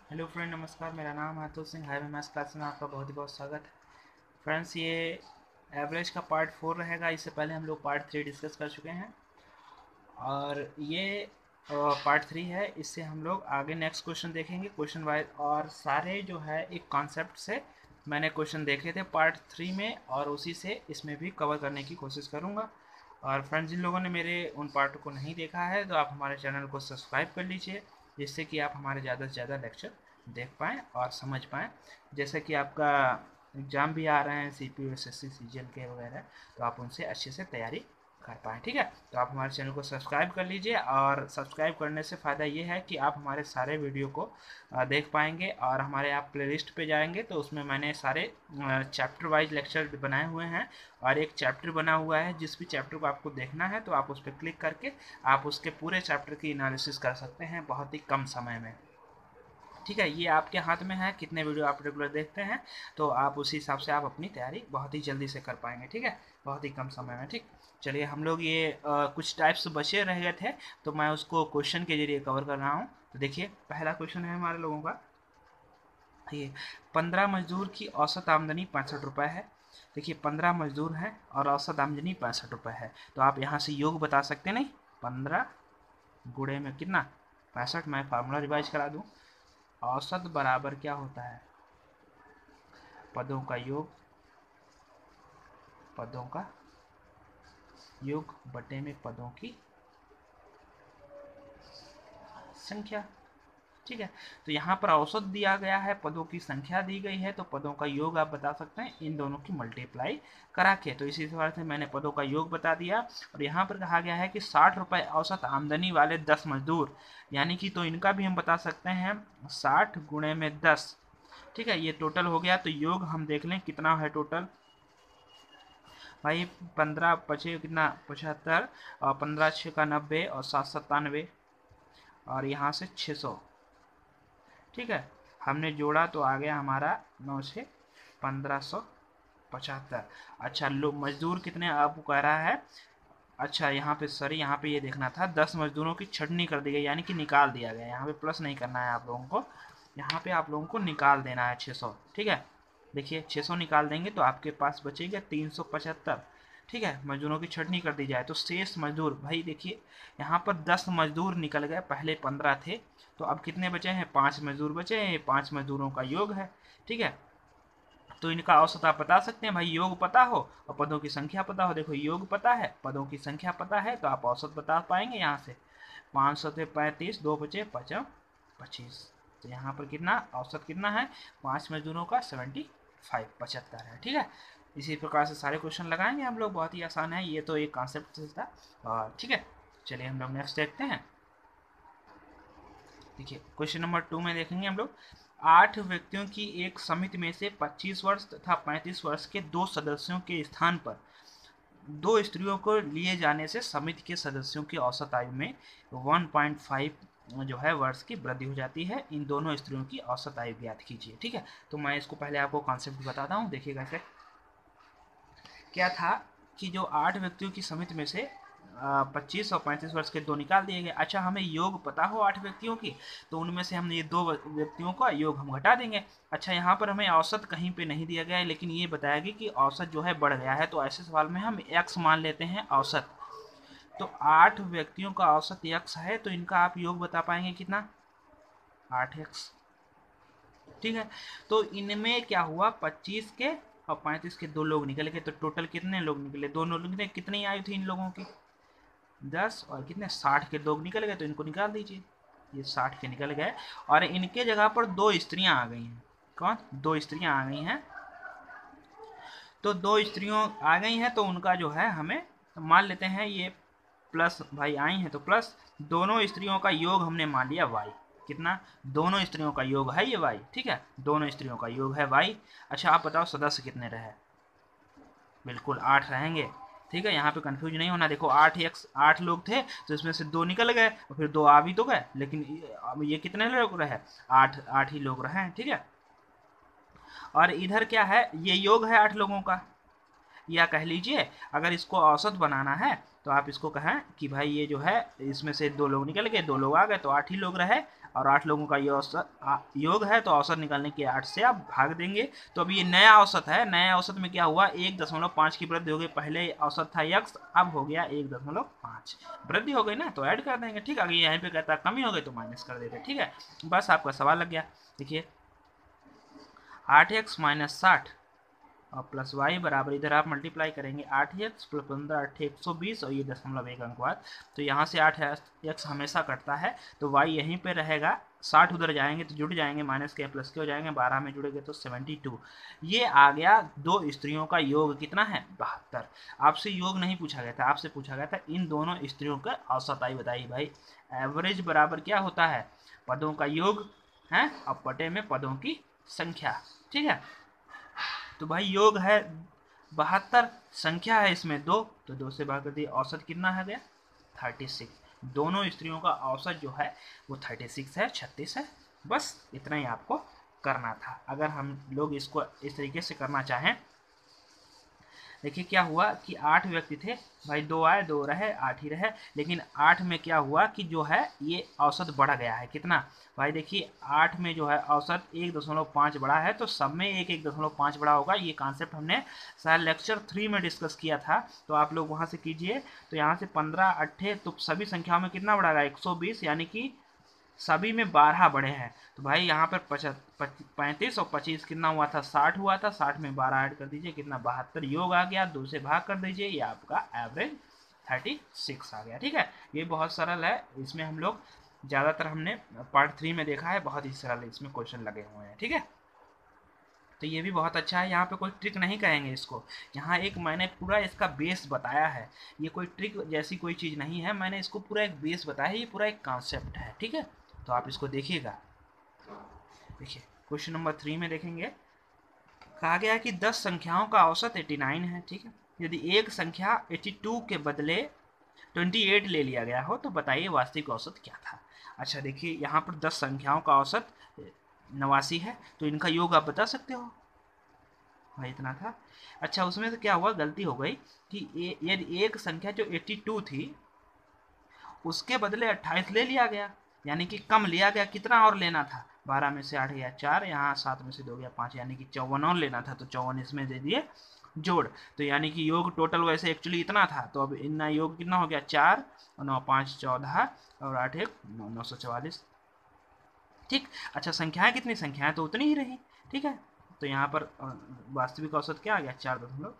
Hello friend, नमस्कार। मेरा नाम Atul Singh. High maths class में आपका बहुत ही बहुत स्वागत है। फ्रेंड्स, ये एवरेज का पार्ट 4 रहेगा। इससे पहले हम लोग पार्ट 3 डिस्कस कर चुके हैं और ये पार्ट 3 है। इससे हम लोग आगे नेक्स्ट क्वेश्चन देखेंगे क्वेश्चन वाइज, और सारे जो है एक कॉन्सेप्ट से मैंने क्वेश्चन देखे थे पार्ट 3 में, और उसी से इसमें भी कवर करने की कोशिश करूँगा। और फ्रेंड्स, जिन लोगों ने मेरे उन पार्ट को नहीं देखा है तो आप हमारे चैनल को सब्सक्राइब कर लीजिए, जिससे कि आप हमारे ज़्यादा से ज़्यादा लेक्चर देख पाएँ और समझ पाएँ। जैसे कि आपका एग्ज़ाम भी आ रहे हैं, CPU, SSC, CGL के वगैरह, तो आप उनसे अच्छे से तैयारी कर पाएँ। ठीक है, तो आप हमारे चैनल को सब्सक्राइब कर लीजिए, और सब्सक्राइब करने से फ़ायदा ये है कि आप हमारे सारे वीडियो को देख पाएंगे। और हमारे आप प्लेलिस्ट पे जाएंगे तो उसमें मैंने सारे चैप्टर वाइज लेक्चर बनाए हुए हैं, और एक चैप्टर बना हुआ है। जिस भी चैप्टर को आपको देखना है तो आप उस पर क्लिक करके आप उसके पूरे चैप्टर की एनालिसिस कर सकते हैं बहुत ही कम समय में। ठीक है, ये आपके हाथ में है कितने वीडियो आप रेगुलर देखते हैं, तो आप उसी हिसाब से आप अपनी तैयारी बहुत ही जल्दी से कर पाएंगे। ठीक है, बहुत ही कम समय में। ठीक, चलिए हम लोग ये कुछ टाइप्स बचे रह गए थे, तो मैं उसको क्वेश्चन के जरिए कवर कर रहा हूँ। तो देखिए, पहला क्वेश्चन है हमारे लोगों का ये, 15 मजदूर की औसत आमदनी 65 रुपये है। देखिए, 15 मजदूर हैं और औसत आमदनी 65 रुपये है, तो आप यहाँ से योग बता सकते नहीं। 15 गुणे में कितना, 65। मैं फार्मूला रिवाइज करा दूँ। औसत बराबर क्या होता है, पदों का योग, पदों का योग बटे में पदों की संख्या। ठीक है, तो यहाँ पर औसत दिया गया है, पदों की संख्या दी गई है, तो पदों का योग आप बता सकते हैं इन दोनों की मल्टीप्लाई करा के। तो इसी तरह से मैंने पदों का योग बता दिया। और यहाँ पर कहा गया है कि 60 रुपये औसत आमदनी वाले 10 मजदूर, यानी कि तो इनका भी हम बता सकते हैं 60 गुणे में 10। ठीक है, ये टोटल हो गया। तो योग हम देख लें कितना है टोटल भाई। 15 पचे कितना, 75, और 15 छः का 90, और 7 97, और यहाँ से 600। ठीक है, हमने जोड़ा तो आ गया हमारा 9 से 1575। अच्छा, लो मजदूर कितने आपको कह रहा है। अच्छा, यहाँ पे सॉरी, यहाँ पे ये देखना था 10 मजदूरों की छटनी कर दी गई, यानी कि निकाल दिया गया। यहाँ पे प्लस नहीं करना है आप लोगों को, यहाँ पे आप लोगों को निकाल देना है 600। ठीक है, देखिए 600 निकाल देंगे तो आपके पास बचेगा 375। ठीक है, मजदूरों की छटनी कर दी जाए तो शेष मजदूर, भाई देखिए यहाँ पर 10 मजदूर निकल गए, पहले 15 थे, तो अब कितने बचे हैं, 5 मजदूर बचे हैं। 5 मजदूरों का योग है। ठीक है, तो इनका औसत आप बता सकते हैं भाई। योग पता हो और पदों की संख्या पता हो। देखो, योग पता है, पदों की संख्या पता है, तो आप औसत बता पाएंगे यहाँ से। 500 से 35, 2 बचे 5 25, तो यहाँ पर कितना औसत कितना है, 5 मजदूरों का 75 75 है। ठीक है, इसी प्रकार से सारे क्वेश्चन लगाएंगे हम लोग, बहुत ही आसान है। ये तो एक कॉन्सेप्ट था। और ठीक है, चलिए हम लोग नेक्स्ट देखते हैं। देखिए, क्वेश्चन नंबर 2 में देखेंगे हम लोग, 8 व्यक्तियों की एक समिति में से 25 वर्ष तथा 35 वर्ष के 2 सदस्यों के स्थान पर 2 स्त्रियों को लिए जाने से समिति के सदस्यों की औसत आयु में 1.5 जो है वर्ष की वृद्धि हो जाती है। इन दोनों स्त्रियों की औसत आयु ज्ञात कीजिए। ठीक है, तो मैं इसको पहले आपको कॉन्सेप्ट बताता हूँ। देखिएगा कैसे क्या था कि जो 8 व्यक्तियों की समिति में से 25 और 35 वर्ष के 2 निकाल दिए गए। अच्छा, हमें योग पता हो 8 व्यक्तियों की, तो उनमें से हम ये 2 व्यक्तियों का योग हम घटा देंगे। अच्छा, यहाँ पर हमें औसत कहीं पे नहीं दिया गया है, लेकिन ये बताया गया कि औसत जो है बढ़ गया है, तो ऐसे सवाल में हम x मान लेते हैं औसत। तो 8 व्यक्तियों का औसत x है, तो इनका आप योग बता पाएंगे कितना, 8x। ठीक है, तो इनमें क्या हुआ, 25 के और 35 के 2 लोग निकल गए, तो टोटल कितने लोग निकले, दोनों लोग, कितनी आयु थी इन लोगों की, 10, और कितने 60 के 2 निकल गए, तो इनको निकाल दीजिए। ये 60 के निकल गए, और इनके जगह पर 2 स्त्रियां आ गई हैं। कौन, 2 स्त्रियां आ गई हैं। तो 2 स्त्रियों आ गई हैं, तो उनका जो है हमें मान लेते हैं ये प्लस, भाई आई हैं तो प्लस, दोनों स्त्रियों का योग हमने मान लिया y। कितना, दोनों स्त्रियों का योग है ये y। ठीक है, दोनों स्त्रियों का योग है y। अच्छा, आप बताओ सदस्य कितने रहे, बिल्कुल 8 रहेंगे। ठीक है, यहाँ पे कंफ्यूज नहीं होना। देखो 8 लोग थे, तो इसमें से 2 निकल गए और फिर 2 आ भी तो गए, लेकिन अब ये कितने लोग रहे, 8 ही लोग रहे। ठीक है, और इधर क्या है, ये योग है 8 लोगों का, या कह लीजिए अगर इसको औसत बनाना है तो आप इसको कहें कि भाई ये जो है इसमें से 2 लोग निकल गए, 2 लोग आ गए तो 8 ही लोग रहे, और 8 लोगों का ये औसत योग है, तो औसत निकालने के 8 से आप भाग देंगे। तो अब ये नया औसत है, नया औसत में क्या हुआ 1.5 की वृद्धि हो गई। पहले औसत था x, अब हो गया 1.5 वृद्धि हो गई ना, तो ऐड कर देंगे। ठीक है, अगर यहाँ पे कहता है कमी हो गई तो माइनस कर देते। ठीक है, बस आपका सवाल लग गया। देखिए 8x माइनस 60 और प्लस वाई बराबर, इधर आप मल्टीप्लाई करेंगे 8x प्लस 15 8 120 और ये 0.1 अंक बाद, तो यहाँ से 8x हमेशा कटता है, तो y यहीं पे रहेगा। 60 उधर जाएंगे तो जुड़ जाएंगे, माइनस के प्लस के हो जाएंगे, 12 में जुड़ेंगे तो 72। ये आ गया दो स्त्रियों का योग कितना है 72। आपसे योग नहीं पूछा गया था, आपसे पूछा गया था इन दोनों स्त्रियों का औसत आयु बताइए। भाई एवरेज बराबर क्या होता है, पदों का योग है और पटे में पदों की संख्या। ठीक है, तो भाई योग है 72, संख्या है इसमें 2, तो 2 से भाग कर दिए, औसत कितना है गया 36। दोनों स्त्रियों का औसत जो है वो 36 है, 36 है। बस इतना ही आपको करना था। अगर हम लोग इसको इस तरीके से करना चाहें, देखिए क्या हुआ कि 8 व्यक्ति थे भाई, 2 आए 2 रहे, 8 ही रहे, लेकिन 8 में क्या हुआ कि जो है ये औसत बढ़ गया है कितना भाई, देखिए 8 में जो है औसत 1.5 बढ़ा है, तो सब में 1.5 बढ़ा होगा। ये कॉन्सेप्ट हमने शायद लेक्चर 3 में डिस्कस किया था, तो आप लोग वहां से कीजिए। तो यहाँ से 15 8 तो सभी संख्याओं में कितना बढ़ा 120, यानी कि सभी में 12 बढ़े हैं। तो भाई यहाँ पर 35 और 25 कितना हुआ था 60 हुआ था, 60 में 12 ऐड कर दीजिए कितना 72 योग आ गया, 2 से भाग कर दीजिए, ये आपका एवरेज 36 आ गया। ठीक है, ये बहुत सरल है, इसमें हम लोग ज़्यादातर हमने पार्ट 3 में देखा है, बहुत ही सरल इसमें क्वेश्चन लगे हुए हैं। ठीक है, तो ये भी बहुत अच्छा है, यहाँ पे कोई ट्रिक नहीं कहेंगे इसको, यहाँ एक मैंने पूरा इसका बेस बताया है, ये कोई ट्रिक जैसी कोई चीज़ नहीं है, मैंने इसको पूरा एक बेस बताया है, ये पूरा एक कॉन्सेप्ट है। ठीक है, तो आप इसको देखिएगा। देखिए क्वेश्चन नंबर 3 में देखेंगे, कहा गया है कि 10 संख्याओं का औसत 89 है। ठीक है, यदि एक संख्या 82 के बदले 28 ले लिया गया हो तो बताइए वास्तविक औसत क्या था। अच्छा देखिए यहाँ पर 10 संख्याओं का औसत 89 है, तो इनका योग आप बता सकते हो भाई, इतना था। अच्छा उसमें से क्या हुआ, गलती हो गई कि यदि एक संख्या जो 82 थी उसके बदले 28 ले लिया गया, यानी कि कम लिया गया, कितना और लेना था 12 में से 8 गया 4, यहाँ 7 में से 2 गया 5, यानी कि 54 और लेना था, तो 54 इसमें दे दिए जोड़, तो यानी कि योग टोटल वैसे एक्चुअली इतना था, तो अब इतना योग कितना हो गया 4 और 9 5 14 और 8 1 944। ठीक, अच्छा संख्याएं कितनी, संख्याएं तो उतनी ही रही। ठीक है, तो यहाँ पर वास्तविक औसत क्या आ गया 4.94,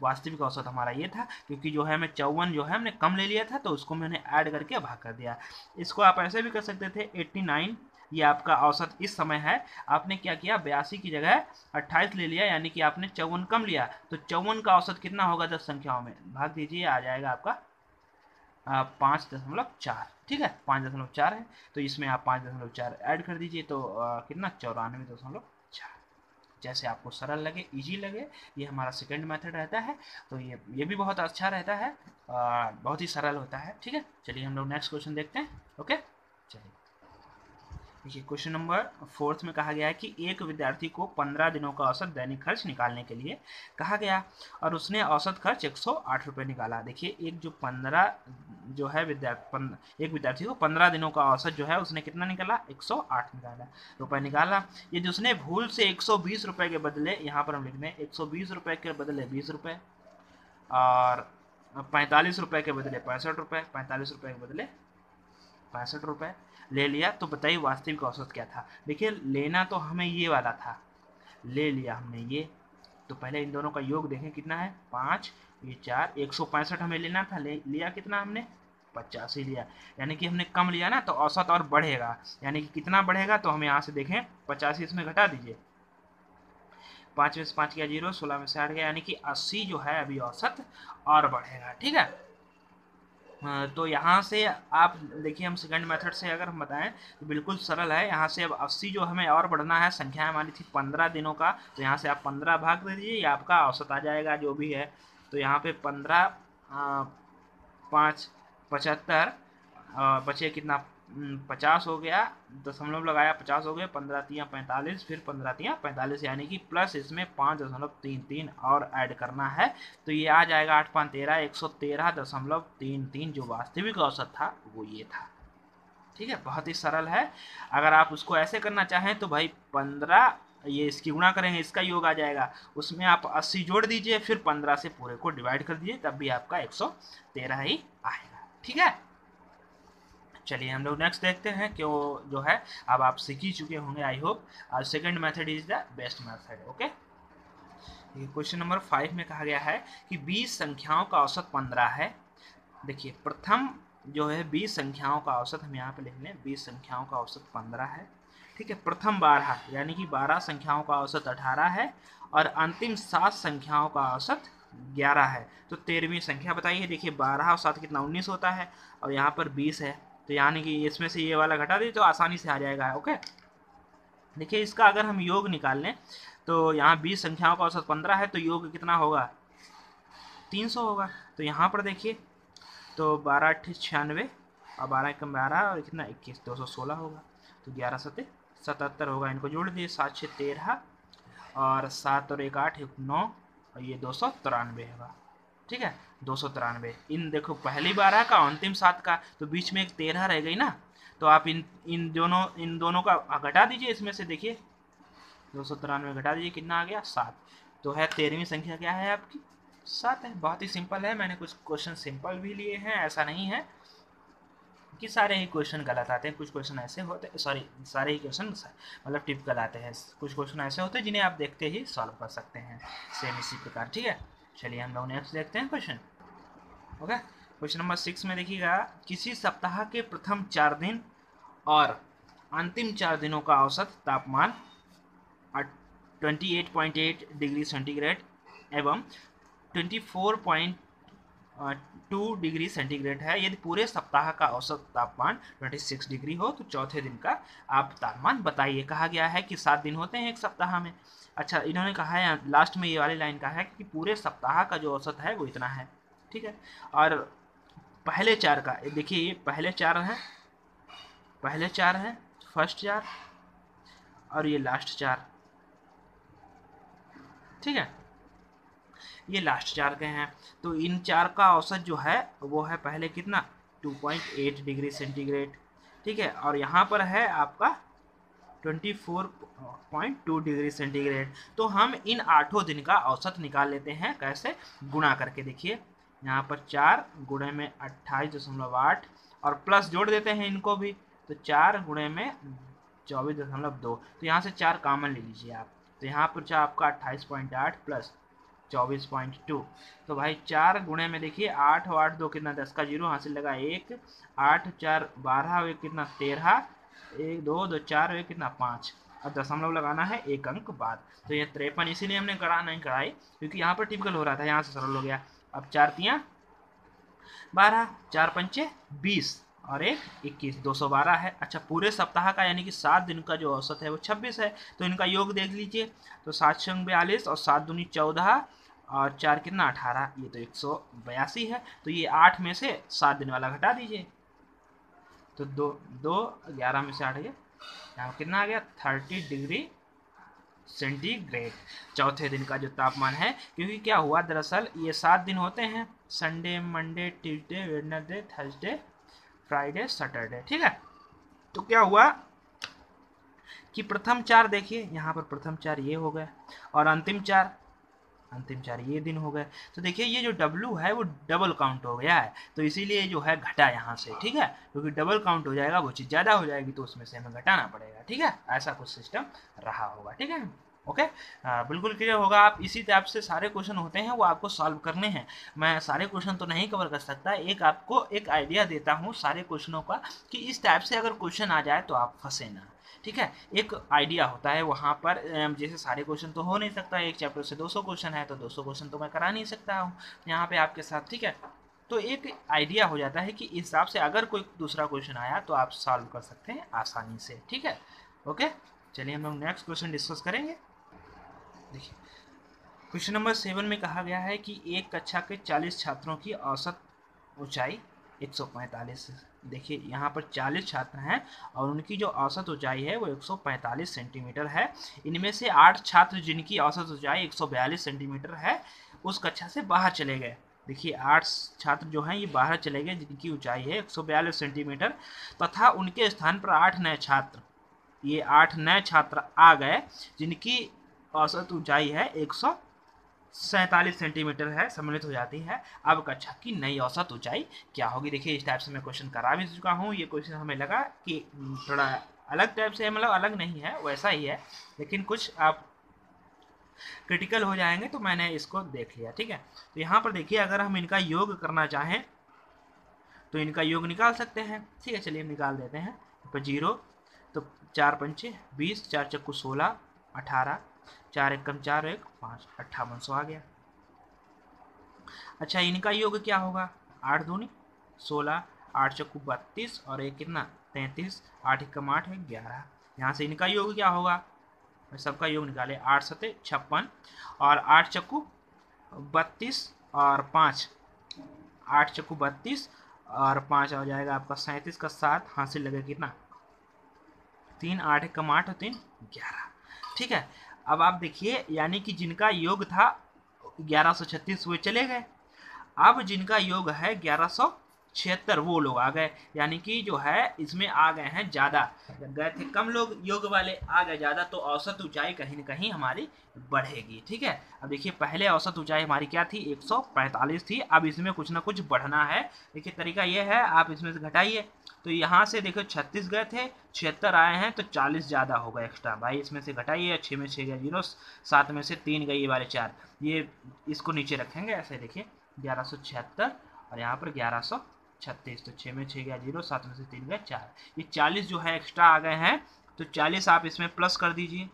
वास्तविक औसत हमारा ये था, क्योंकि जो है हमें 54 जो है हमने कम ले लिया था, तो उसको मैंने ऐड करके भाग कर दिया। इसको आप ऐसे भी कर सकते थे 89, ये आपका औसत इस समय है, आपने क्या किया 82 की जगह 28 ले लिया, यानी कि आपने 54 कम लिया, तो 54 का औसत कितना होगा 10 संख्याओं में, भाग दीजिए आ जाएगा आपका 5.4। ठीक है, 5.4 है, तो इसमें आप 5.4 ऐड कर दीजिए, तो कितना 94.4, जैसे आपको सरल लगे, इजी लगे। ये हमारा सेकंड मेथड रहता है, तो ये भी बहुत अच्छा रहता है, बहुत ही सरल होता है। ठीक है, चलिए हम लोग नेक्स्ट क्वेश्चन देखते हैं। ओके, चलिए देखिए क्वेश्चन नंबर 4 में कहा गया है कि एक विद्यार्थी को 15 दिनों का औसत दैनिक खर्च निकालने के लिए कहा गया और उसने औसत खर्च 108 रुपये निकाला। देखिए एक जो 15 जो है एक विद्यार्थी को 15 दिनों का औसत जो है उसने कितना निकाला 108 निकाला रुपये निकाला। यदि उसने भूल से 120 रुपये के बदले, यहाँ पर हम लिख दें 120 रुपये के बदले 20 रुपये और 45 रुपये के बदले 65 रुपये, 45 रुपये के बदले 65 रुपये ले लिया, तो बताइए वास्तविक औसत क्या था। देखिए लेना तो हमें ये वाला था, ले लिया हमने ये, तो पहले इन दोनों का योग देखें कितना है 5 ये 4, 165 हमें लेना था, लिया कितना हमने 85 लिया, यानी कि हमने कम लिया ना, तो औसत और बढ़ेगा, यानी कि कितना बढ़ेगा, तो हम यहाँ से देखें 85 इसमें घटा दीजिए, 5 में से 5 गया 0, 16 में से 8 गया, यानी कि 80 जो है अभी औसत और बढ़ेगा। ठीक है, तो यहाँ से आप देखिए, हम सेकंड मेथड से अगर हम बताएं तो बिल्कुल सरल है। यहाँ से अब 80 जो हमें और बढ़ना है, संख्या हमारी थी 15 दिनों का, तो यहाँ से आप 15 भाग दे दीजिए, ये आपका औसत आ जाएगा जो भी है। तो यहाँ पे 15 5 75 बचे कितना 50 हो गया, दशमलव लगाया 50 हो गया, 15 तिया 45, फिर 15 तिया 45, यानी कि प्लस इसमें 5.33 और ऐड करना है, तो ये आ जाएगा 8 5 13, 113.33 जो वास्तविक औसत था वो ये था। ठीक है, बहुत ही सरल है। अगर आप उसको ऐसे करना चाहें तो भाई 15 ये इसकी गुणा करेंगे, इसका योग आ जाएगा, उसमें आप 80 जोड़ दीजिए, फिर 15 से पूरे को डिवाइड कर दीजिए, तब भी आपका 113 ही आएगा। ठीक है, चलिए हम लोग नेक्स्ट देखते हैं कि वो जो है अब आप सीख ही चुके होंगे I hope. Second method is the best method. Okay, question number 5 में कहा गया है कि 20 संख्याओं का औसत 15 है। देखिए प्रथम जो है 20 संख्याओं का औसत हम यहाँ पे लिख लें, 20 संख्याओं का औसत 15 है। ठीक है, प्रथम 12 यानी कि 12 संख्याओं का औसत 18 है, और अंतिम 7 संख्याओं का औसत 11 है। तो 13वीं संख्या बताइए। देखिए 12 और 7 कितना 19 होता है, और यहाँ पर 20 है, तो यानी कि इसमें से ये वाला घटा दीजिए तो आसानी से आ जाएगा। ओके, देखिए इसका अगर हम योग निकाल लें तो यहाँ 20 संख्याओं का औसत 15 है, तो योग कितना होगा 300 होगा। तो यहाँ पर देखिए तो 12 8 96 और 12 कम 12 और कितना 21, 216 होगा। तो 11 7 77 होगा, इनको जोड़ दिए, 7 6 13 और 7 और 1 8 9 और ये 293 होगा। ठीक है, 293। इन देखो पहली 12 का अंतिम 7 का, तो बीच में एक 13 रह गई ना, तो आप इन दोनों का घटा दीजिए इसमें से। देखिए 293 घटा दीजिए, कितना आ गया 7। तो है 13वीं संख्या क्या है आपकी 7 है। बहुत ही सिंपल है, मैंने कुछ क्वेश्चन सिंपल भी लिए हैं, ऐसा नहीं है कि सारे ही क्वेश्चन गलत आते हैं। कुछ क्वेश्चन ऐसे होते हैं, सॉरी सारे ही क्वेश्चन मतलब टिपिकल आते हैं, कुछ क्वेश्चन ऐसे होते हैं जिन्हें आप देखते ही सॉल्व कर सकते हैं, सेम इसी प्रकार। ठीक है, चलिए हम लोग नेक्स्ट देखते हैं क्वेश्चन। ओके, क्वेश्चन नंबर 6 में देखिएगा, किसी सप्ताह के प्रथम 4 दिन और अंतिम 4 दिनों का औसत तापमान 28.8 डिग्री सेंटीग्रेड एवं 24.2 डिग्री सेंटीग्रेड है। यदि पूरे सप्ताह का औसत तापमान 26 डिग्री हो तो चौथे दिन का आप तापमान बताइए। कहा गया है कि 7 दिन होते हैं एक सप्ताह में। अच्छा, इन्होंने कहा है लास्ट में ये वाली लाइन कहा है कि पूरे सप्ताह का जो औसत है वो इतना है। ठीक है, और पहले 4 का देखिए, ये पहले 4 हैं, पहले 4 हैं, फर्स्ट 4 और ये लास्ट 4। ठीक है, ये लास्ट 4 के हैं, तो इन 4 का औसत जो है वो है पहले कितना 2.8 डिग्री सेंटीग्रेड। ठीक है, और यहाँ पर है आपका 24.2 डिग्री सेंटीग्रेड। तो हम इन 8 दिन का औसत निकाल लेते हैं, कैसे गुणा करके। देखिए यहाँ पर 4 गुणे में 28.8 और प्लस जोड़ देते हैं इनको भी, तो 4 गुणे में 24.2। तो यहाँ से 4 कॉमन ले लीजिए आप, तो यहाँ पर आपका 28.8 प्लस 24.2। तो भाई 4 गुणे में देखिए 8 और 8 2 कितना 10 का 0 हासिल लगा 1, 8 4 12 और 1 कितना 13, 1 2 2 4 1 कितना 5, और दशमलव लगाना है 1 अंक बाद। तो ये 53 इसीलिए हमने करा नहीं कराई क्योंकि यहाँ पर टिपिकल हो रहा था, यहाँ से सरल हो गया। अब 4 तियाँ 12, 4 पंचे 20 और 1 21, 212 है। अच्छा, पूरे सप्ताह का यानी कि 7 दिन का जो औसत है वो 26 है, तो इनका योग देख लीजिए, तो 7 छंग 42 और 7 दूनी 14 और 4 कितना 18, ये तो 182 है। तो ये 8 में से 7 दिन वाला घटा दीजिए, तो 2 11 में से 8 गया, यहाँ कितना आ गया 30 डिग्री सेंटीग्रेड चौथे दिन का जो तापमान है। क्योंकि क्या हुआ दरअसल ये 7 दिन होते हैं, Sunday Monday Tuesday Wednesday Thursday Friday Saturday. ठीक है, तो क्या हुआ कि प्रथम 4 देखिए, यहाँ पर प्रथम 4 ये हो गए और अंतिम 4 ये दिन हो गए। तो देखिए ये जो W है वो डबल काउंट हो गया है, तो इसीलिए जो है घटा यहाँ से। ठीक है, क्योंकि डबल काउंट हो जाएगा, वो चीज़ ज़्यादा हो जाएगी तो उसमें से हमें घटाना पड़ेगा। ठीक है, ऐसा कुछ सिस्टम रहा होगा। ठीक है, ओके, बिल्कुल क्लियर होगा। आप इसी टाइप से सारे क्वेश्चन होते हैं वो आपको सॉल्व करने हैं। मैं सारे क्वेश्चन तो नहीं कवर कर सकता, एक आपको एक आइडिया देता हूँ सारे क्वेश्चनों का कि इस टाइप से अगर क्वेश्चन आ जाए तो आप फंसे ना। ठीक है, एक आइडिया होता है वहाँ पर, जैसे सारे क्वेश्चन तो हो नहीं सकता, एक चैप्टर से 200 क्वेश्चन है तो 200 क्वेश्चन तो मैं करा नहीं सकता हूँ यहाँ पे आपके साथ। ठीक है, तो एक आइडिया हो जाता है कि इस हिसाब से अगर कोई दूसरा क्वेश्चन आया तो आप सॉल्व कर सकते हैं आसानी से। ठीक है, ओके, चलिए हम लोग नेक्स्ट क्वेश्चन डिस्कस करेंगे। देखिए क्वेश्चन नंबर 7 में कहा गया है कि एक कक्षा के 40 छात्रों की औसत ऊंचाई 145। देखिए यहाँ पर 40 छात्र हैं और उनकी जो औसत ऊंचाई है वो 145 सेंटीमीटर है। इनमें से 8 छात्र जिनकी औसत ऊंचाई 142 सेंटीमीटर है उस कक्षा से बाहर चले गए। देखिए 8 छात्र जो हैं ये बाहर चले गए जिनकी ऊंचाई है 142 सेंटीमीटर, तथा उनके स्थान पर 8 नए छात्र, ये 8 नए छात्र आ गए जिनकी औसत ऊंचाई है 147 सेंटीमीटर है, सम्मिलित हो जाती है। अब कक्षा की नई औसत ऊंचाई क्या होगी? देखिए इस टाइप से मैं क्वेश्चन करा भी चुका हूँ। ये क्वेश्चन हमें लगा कि थोड़ा अलग टाइप से है, मतलब अलग नहीं है, वैसा ही है, लेकिन कुछ आप क्रिटिकल हो जाएंगे तो मैंने इसको देख लिया। ठीक है, तो यहाँ पर देखिए अगर हम इनका योग करना चाहें तो इनका योग निकाल सकते हैं। ठीक है, चलिए हम निकाल देते हैं। तो 0, तो 4 पंचे 20, 4 चक्कू 16, 18, 4 एकम 4 1 5, 5800 आ गया। अच्छा इनका योग क्या होगा? 8 दूनी 16, 8 चक्कू 32 और एक कितना 33, 8 एकम 8 है 11। यहाँ से इनका योग क्या होगा? सबका योग निकाले, 8 सते 56 और 8 चक्कू 32 और 5, 8 चक्कू 32 और 5 हो जाएगा आपका 37 का 7, हासिल लगे कितना 3, 8 एकम 8 और 3 11। ठीक है, अब आप देखिए यानी कि जिनका योग था 1136 वे चले गए। अब जिनका योग है 1176 वो लोग आ गए, यानी कि जो है इसमें आ गए हैं ज़्यादा, गए थे कम लोग, योग वाले आ गए ज़्यादा, तो औसत ऊंचाई कहीं ना कहीं हमारी बढ़ेगी। ठीक है, अब देखिए पहले औसत ऊंचाई हमारी क्या थी? 145 थी। अब इसमें कुछ ना कुछ बढ़ना है। देखिए तरीका ये है, आप इसमें से घटाइए, तो यहाँ से देखो 36 गए थे, 76 आए हैं, तो 40 ज़्यादा होगा एक्स्ट्रा। भाई इसमें से घटाइए, 6 में 6 गया 0, 7 में से 3 गई, ये वाले 4, ये इसको नीचे रखेंगे ऐसे। देखिए 1176 और यहाँ पर 1136, तो 6 में 6 गया 0, 7 में से 3 गया 4, ये 40 जो है एक्स्ट्रा आ गए हैं, तो 40 आप इसमें प्लस कर दीजिए,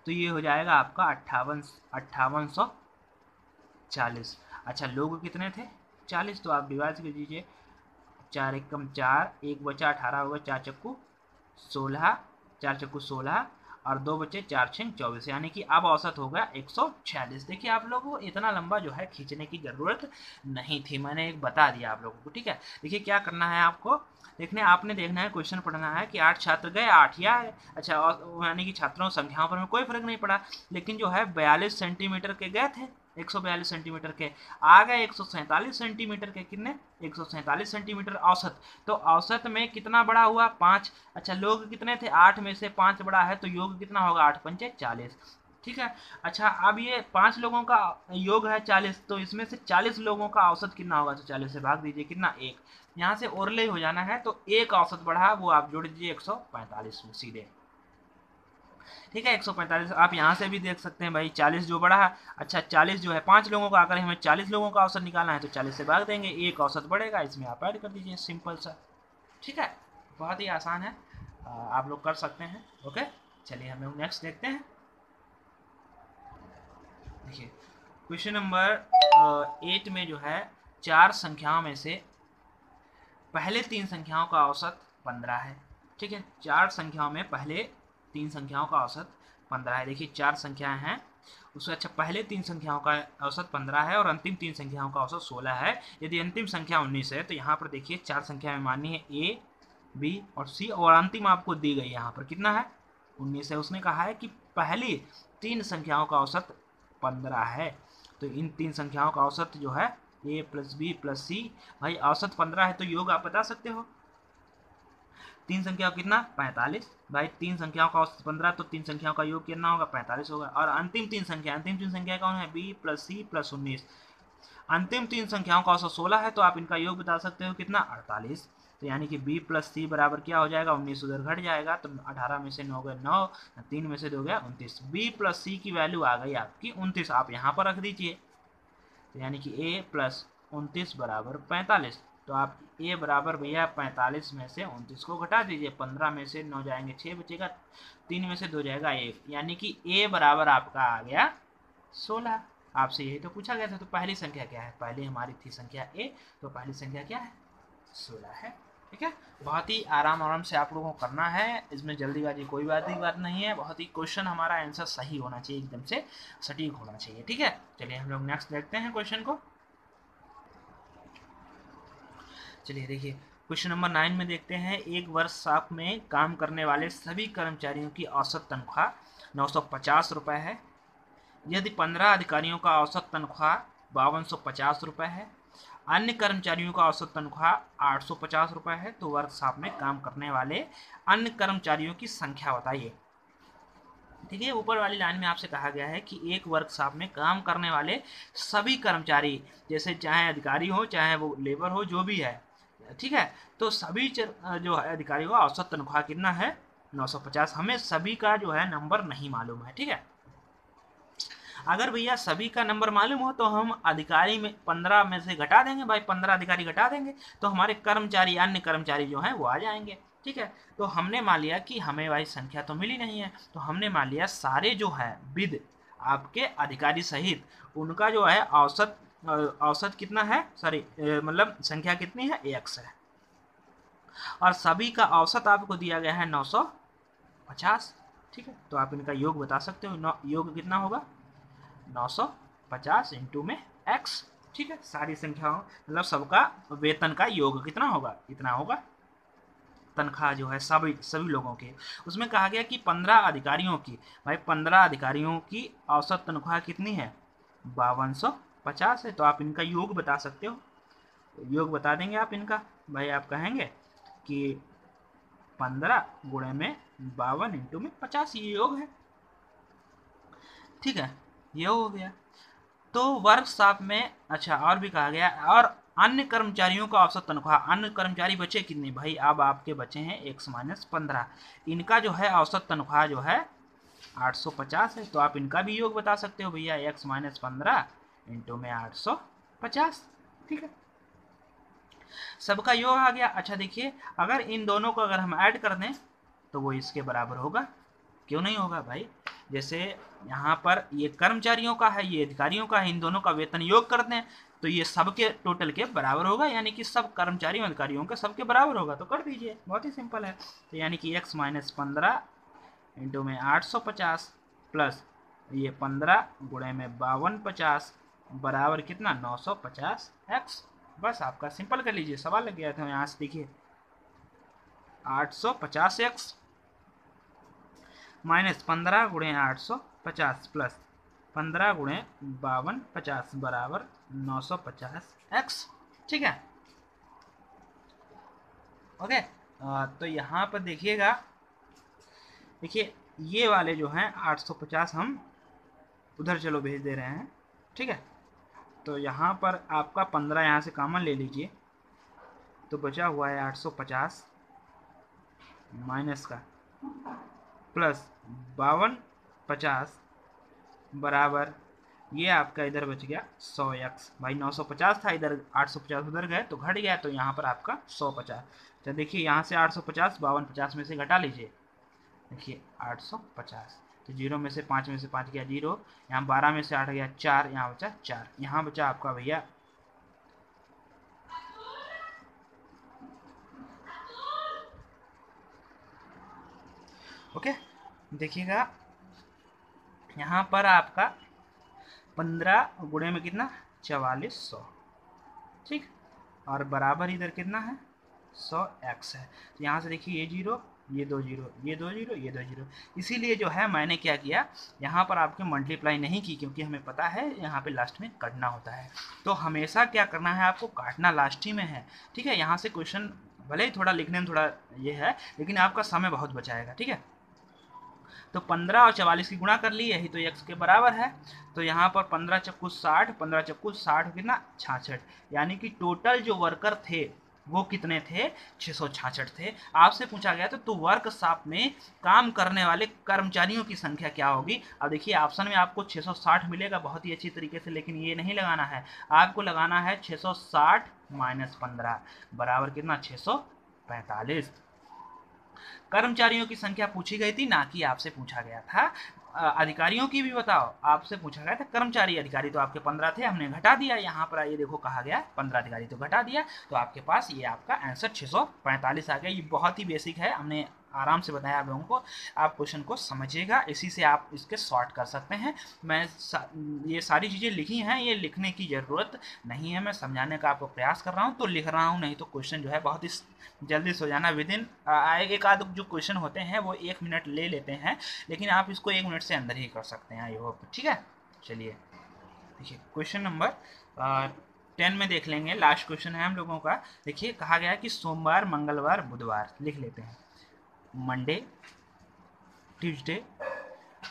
तो ये हो जाएगा आपका 5840। अच्छा लोग कितने थे? 40, तो आप डिवाइड कर दीजिए, 4 एकम 4, 1 बचा 18 होगा, 4 चक्कू 16, 4 चक्कू 16 और 2 बचे 4 6 24, यानी कि अब औसत होगा 146। देखिए आप लोगों को इतना लंबा जो है खींचने की जरूरत नहीं थी, मैंने एक बता दिया आप लोगों को। ठीक है, देखिए क्या करना है आपको, आपने देखना है, क्वेश्चन पढ़ना है कि 8 छात्र गए 8 या अच्छा, यानी कि छात्रों संख्याओं पर में कोई फर्क नहीं पड़ा, लेकिन जो है 42 सेंटीमीटर के गए थे, 142 सेंटीमीटर के आ गए 147 सेंटीमीटर के, कितने 147 सेंटीमीटर औसत, तो औसत में कितना बड़ा हुआ 5। अच्छा लोग कितने थे? 8 में से 5 बड़ा है, तो योग कितना होगा? 8 पंचे 40। ठीक है, अच्छा अब ये 5 लोगों का योग है 40, तो इसमें से 40 लोगों का औसत कितना होगा? तो 40 से भाग दीजिए, कितना 1, यहाँ से ओरले हो जाना है, तो एक औसत बढ़ा, वो आप जोड़ दीजिए 145 में सीधे। ठीक है, 145 आप यहाँ से भी देख सकते हैं भाई, 40 जो बढ़ा है। अच्छा 40 जो है 5 लोगों का, अगर हमें 40 लोगों का औसत निकालना है तो 40 से भाग देंगे, एक औसत बढ़ेगा, इसमें आप ऐड कर दीजिए, सिंपल सा। ठीक है, बहुत ही आसान है, आप लोग कर सकते हैं। ओके, चलिए हम लोग नेक्स्ट देखते हैं। देखिए क्वेश्चन नंबर 8 में जो है 4 संख्याओं में से पहले 3 संख्याओं का औसत 15 है। ठीक है, 4 संख्याओं में पहले 3 संख्याओं का औसत 15 है। देखिए 4 संख्याएं हैं उससे, अच्छा पहले 3 संख्याओं का औसत 15 है और अंतिम 3 संख्याओं का औसत 16 है। यदि अंतिम संख्या 19 है तो यहाँ पर देखिए 4 संख्या में माननी है ए, बी और सी, और अंतिम आपको दी गई यहाँ पर कितना है? 19 है। उसने कहा है कि पहली 3 संख्याओं का औसत 15 है, तो इन 3 संख्याओं का औसत जो है ए प्लस बी प्लस सी, भाई औसत 15 है तो योग आप बता सकते हो। 3 संख्याओं कितना? 45। भाई 3 संख्याओं का औसत 15, तो 3 संख्याओं का योग कितना होगा? 45 होगा। और अंतिम 3 संख्या कौन है? B plus C plus 19। अंतिम 3 संख्याओं का औसत 16 है, तो आप इनका योग बता सकते हो कितना? 48। तो यानी कि b प्लस सी बराबर क्या हो जाएगा? 19 उधर घट जाएगा, तो 18 में से 9 गए 9, 3 में से 2 गया 29। b प्लस सी की वैल्यू आ गई आपकी 29, आप यहाँ पर रख दीजिए, तो यानी कि a प्लस 29 बराबर 45। तो आप a बराबर भैया 45 में से 29 को घटा दीजिए, 15 में से 9 जाएंगे 6 बचेगा, 3 में से 2 जाएगा 1, यानी कि a बराबर आपका आ गया 16। आपसे यही तो पूछा गया था, तो पहली संख्या क्या है? पहले हमारी थी संख्या a, तो पहली संख्या क्या है? 16 है। ठीक है, बहुत ही आराम से आप लोगों को करना है, इसमें जल्दीबाजी कोई बात नहीं है, बहुत ही क्वेश्चन हमारा आंसर सही होना चाहिए, एकदम से सटीक होना चाहिए। ठीक है, चलिए हम लोग नेक्स्ट देखते हैं क्वेश्चन को। चलिए देखिए क्वेश्चन नंबर 9 में देखते हैं, एक वर्ष में काम करने वाले सभी कर्मचारियों की औसत तनख्वाह 950 रुपये है। यदि 15 अधिकारियों का औसत तनख्वाह 5250 रुपये है, अन्य कर्मचारियों का औसत तनख्वाह 850 रुपये है, तो वर्कशॉप में काम करने वाले अन्य कर्मचारियों की संख्या बताइए। ठीक है, ऊपर वाली लाइन में आपसे कहा गया है कि एक वर्कशॉप में काम करने वाले सभी कर्मचारी, जैसे चाहे अधिकारी हो चाहे वो लेबर हो, जो भी है, ठीक है, तो सभी जो है अधिकारियों का औसत तनख्वाह कितना है 950। हमें सभी का जो है नंबर नहीं मालूम है। ठीक है, अगर भैया सभी का नंबर मालूम हो तो हम अधिकारी में 15 में से घटा देंगे भाई, 15 अधिकारी घटा देंगे तो हमारे कर्मचारी, अन्य कर्मचारी जो हैं वो आ जाएंगे। ठीक है, तो हमने मान लिया कि हमें भाई संख्या तो मिली नहीं है, तो हमने मान लिया सारे जो है विद आपके अधिकारी सहित उनका जो है औसत कितना है, सॉरी मतलब संख्या कितनी है, x है, और सभी का औसत आपको दिया गया है 950। ठीक है, तो आप इनका योग बता सकते हो, योग कितना होगा 950 इंटू में x। ठीक है, सारी संख्याओं मतलब सबका वेतन का योग कितना होगा, इतना होगा तनख्वाह जो है सभी लोगों के। उसमें कहा गया कि 15 अधिकारियों की, भाई 15 अधिकारियों की औसत तनख्वाह कितनी है 5250 है, तो आप इनका योग बता सकते हो। योग बता देंगे आप इनका, भाई आप कहेंगे कि 15 गुणे में 52 इंटू में 50, ये योग है। ठीक है, ये हो गया। तो वर्कशॉप में अच्छा और भी कहा गया, और अन्य कर्मचारियों का औसत तनख्वाह, अन्य कर्मचारी बचे कितने, भाई अब आपके बचे हैं x माइनस 15, इनका जो है औसत तनख्वाह जो है 850 है, तो आप इनका भी योग बता सकते हो भैया, x माइनस 15 इंटू में 850। ठीक है, सबका योग आ गया। अच्छा देखिए, अगर इन दोनों को अगर हम ऐड कर दें तो वो इसके बराबर होगा, क्यों नहीं होगा भाई, जैसे यहाँ पर ये कर्मचारियों का है, ये अधिकारियों का है, इन दोनों का वेतन योग करते हैं तो ये सबके टोटल के बराबर होगा, यानी कि सब कर्मचारियों अधिकारियों के सबके बराबर होगा, तो कर दीजिए, बहुत ही सिंपल है। तो यानी कि x माइनस 15 इंटू में 850 प्लस ये 15 गुणे में 5250 बराबर कितना 950x। बस आपका सिंपल कर लीजिए, सवाल लग गया था यहाँ से। देखिए 850x माइनस 15 गुणे 850 प्लस 15 गुणे 5250 बराबर 950x। ठीक है, ओके। तो यहाँ पर देखिएगा, देखिए ये वाले जो हैं 850 हम उधर चलो भेज दे रहे हैं। ठीक है, तो यहाँ पर आपका 15 यहाँ से कॉमन ले लीजिए, तो बचा हुआ है 850 माइनस का प्लस 5250 बराबर ये आपका इधर बच गया 100x। भाई 950 था, इधर 850 उधर गए तो घट गया, तो यहाँ पर आपका 150। तो देखिए यहाँ से 850 5250 में से घटा लीजिए, देखिए 850, तो 0 में से 5 में से 5 गया 0, यहाँ 12 में से 8 गया 4, यहाँ बचा 4, यहाँ बचा आपका भैया ओके। देखिएगा यहाँ पर आपका 15 गुणे में कितना 4400, ठीक, और बराबर इधर कितना है 100x है। तो यहाँ से देखिए ये 0 ये 2 0 ये 2 0 ये 2 0, इसीलिए जो है मैंने क्या किया यहाँ पर आपके मल्टीप्लाई नहीं की, क्योंकि हमें पता है यहाँ पे लास्ट में काटना होता है। तो हमेशा क्या करना है, आपको काटना लास्ट ही में है। ठीक है, यहाँ से क्वेश्चन भले ही थोड़ा लिखने में थोड़ा ये है, लेकिन आपका समय बहुत बचाएगा। ठीक है, तो 15 और 44 की गुणा कर ली, यही तो x के बराबर है। तो यहाँ पर 15 चक्कू 60, 15 चक्कू 60 कितना 66, यानी कि टोटल जो वर्कर थे वो कितने थे 666 थे। आपसे पूछा गया तो वर्कशॉप में काम करने वाले कर्मचारियों की संख्या क्या होगी। अब देखिए ऑप्शन में आपको 660 मिलेगा बहुत ही अच्छी तरीके से, लेकिन ये नहीं लगाना है, आपको लगाना है 660 माइनस 15 बराबर कितना 645। कर्मचारियों की संख्या पूछी गई थी, ना कि आपसे पूछा गया था अधिकारियों की भी बताओ, आपसे पूछा गया था कर्मचारी। अधिकारी तो आपके 15 थे, हमने घटा दिया, यहाँ पर ये देखो कहा गया 15 अधिकारी तो घटा दिया, तो आपके पास ये आपका आंसर 645 आ गया। ये बहुत ही बेसिक है, हमने आराम से बताया आप लोगों को, आप क्वेश्चन को समझिएगा, इसी से आप इसके सॉर्ट कर सकते हैं। मैं ये सारी चीज़ें लिखी हैं, ये लिखने की ज़रूरत नहीं है, मैं समझाने का आपको प्रयास कर रहा हूँ तो लिख रहा हूँ, नहीं तो क्वेश्चन जो है बहुत ही जल्दी से हो जाना। विदिन एक आध जो क्वेश्चन होते हैं वो 1 मिनट ले लेते हैं, लेकिन आप इसको 1 मिनट से अंदर ही कर सकते हैं, आई होप। ठीक है, चलिए देखिए क्वेश्चन नंबर 10 में देख लेंगे, लास्ट क्वेश्चन है हम लोगों का। देखिए कहा गया है कि सोमवार, मंगलवार, बुधवार, लिख लेते हैं, मंडे, ट्यूसडे,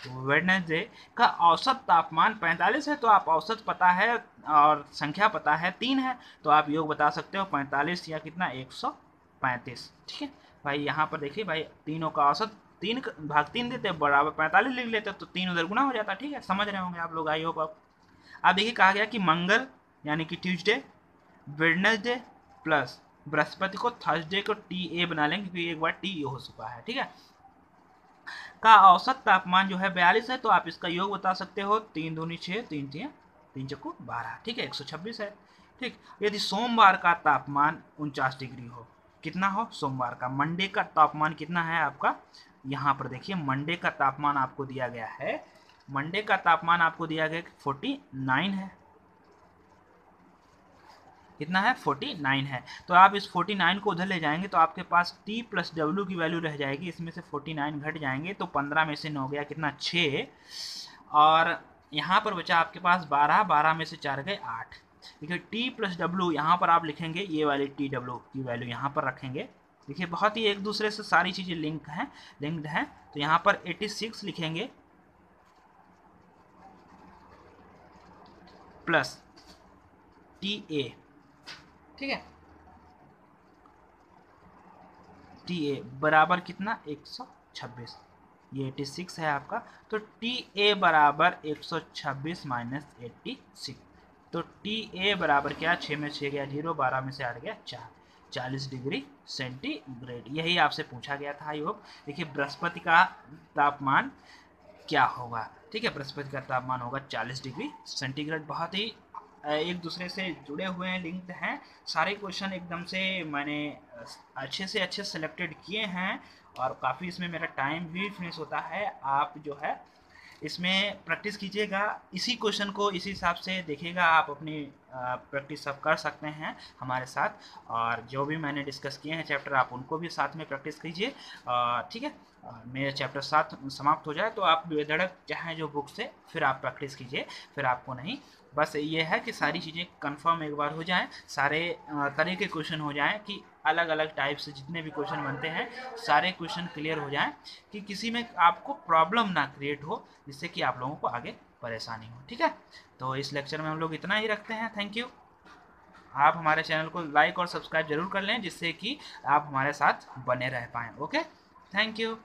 वेडनेसडे का औसत तापमान 45 है, तो आप औसत पता है और संख्या पता है 3 है, तो आप योग बता सकते हो 45 या कितना 135। ठीक है भाई, यहाँ पर देखिए भाई तीनों का औसत 3 भाग 3 देते बराबर 45 लिख लेते, तो 3 उधर गुना हो जाता। ठीक है, समझ रहे होंगे आप लोग, आई होप आप देखिए कहा गया कि मंगल यानी कि ट्यूसडे, वेडनेसडे प्लस बृहस्पति को थर्सडे को टी ए बना लेंगे क्योंकि एक बार टी ए हो चुका है। ठीक है, का औसत तापमान जो है 42 है, तो आप इसका योग बता सकते हो 3 दूनी 6, 3 3 3 चक्कू 12। ठीक है, 126 है। ठीक, यदि सोमवार का तापमान 49 डिग्री हो, कितना हो सोमवार का, मंडे का तापमान कितना है आपका, यहाँ पर देखिए मंडे का तापमान आपको दिया गया है, मंडे का तापमान आपको दिया गया 49 है, कितना है 49 है। तो आप इस 49 को उधर ले जाएंगे तो आपके पास t प्लस डब्ल्यू की वैल्यू रह जाएगी, इसमें से 49 घट जाएंगे तो 15 में से 9 गया कितना 6, और यहाँ पर बचा आपके पास 12, 12 में से 4 गए 8। देखिए t प्लस डब्ल्यू यहाँ पर आप लिखेंगे, ये वाली टी डब्ल्यू की वैल्यू यहाँ पर रखेंगे। देखिए बहुत ही एक दूसरे से सारी चीज़ें लिंक्ड हैं, तो यहाँ पर 86 लिखेंगे प्लस टी ए। ठीक है, टी ए बराबर कितना 126, ये 86 है आपका, तो टी ए बराबर 126 माइनस 86, तो टी ए बराबर क्या, 6 में 6 गया 0, 12 में से 8 गया 4, 40 डिग्री सेंटीग्रेड। यही आपसे पूछा गया था, आई होप। देखिए बृहस्पति का तापमान क्या होगा, ठीक है, बृहस्पति का तापमान होगा 40 डिग्री सेंटीग्रेड। बहुत ही एक दूसरे से जुड़े हुए हैं, लिंक्ड हैं, सारे क्वेश्चन एकदम से मैंने अच्छे से अच्छे सेलेक्टेड किए हैं, और काफ़ी इसमें मेरा टाइम भी फिनिश होता है। आप जो है इसमें प्रैक्टिस कीजिएगा, इसी क्वेश्चन को इसी हिसाब से देखिएगा, आप अपनी प्रैक्टिस सब कर सकते हैं हमारे साथ, और जो भी मैंने डिस्कस किए हैं चैप्टर आप उनको भी साथ में प्रैक्टिस कीजिए। ठीक है, मेरा चैप्टर 7 समाप्त हो जाए तो आप बेधड़क चाहें जो बुक से फिर आप प्रैक्टिस कीजिए, फिर आपको नहीं, बस ये है कि सारी चीज़ें कंफर्म एक बार हो जाएं, सारे तरह के क्वेश्चन हो जाएं, कि अलग अलग टाइप से जितने भी क्वेश्चन बनते हैं सारे क्वेश्चन क्लियर हो जाएं, कि किसी में आपको प्रॉब्लम ना क्रिएट हो, जिससे कि आप लोगों को आगे परेशानी हो। ठीक है, तो इस लेक्चर में हम लोग इतना ही रखते हैं, थैंक यू। आप हमारे चैनल को लाइक और सब्सक्राइब जरूर कर लें, जिससे कि आप हमारे साथ बने रह पाएँ। Okay, thank you.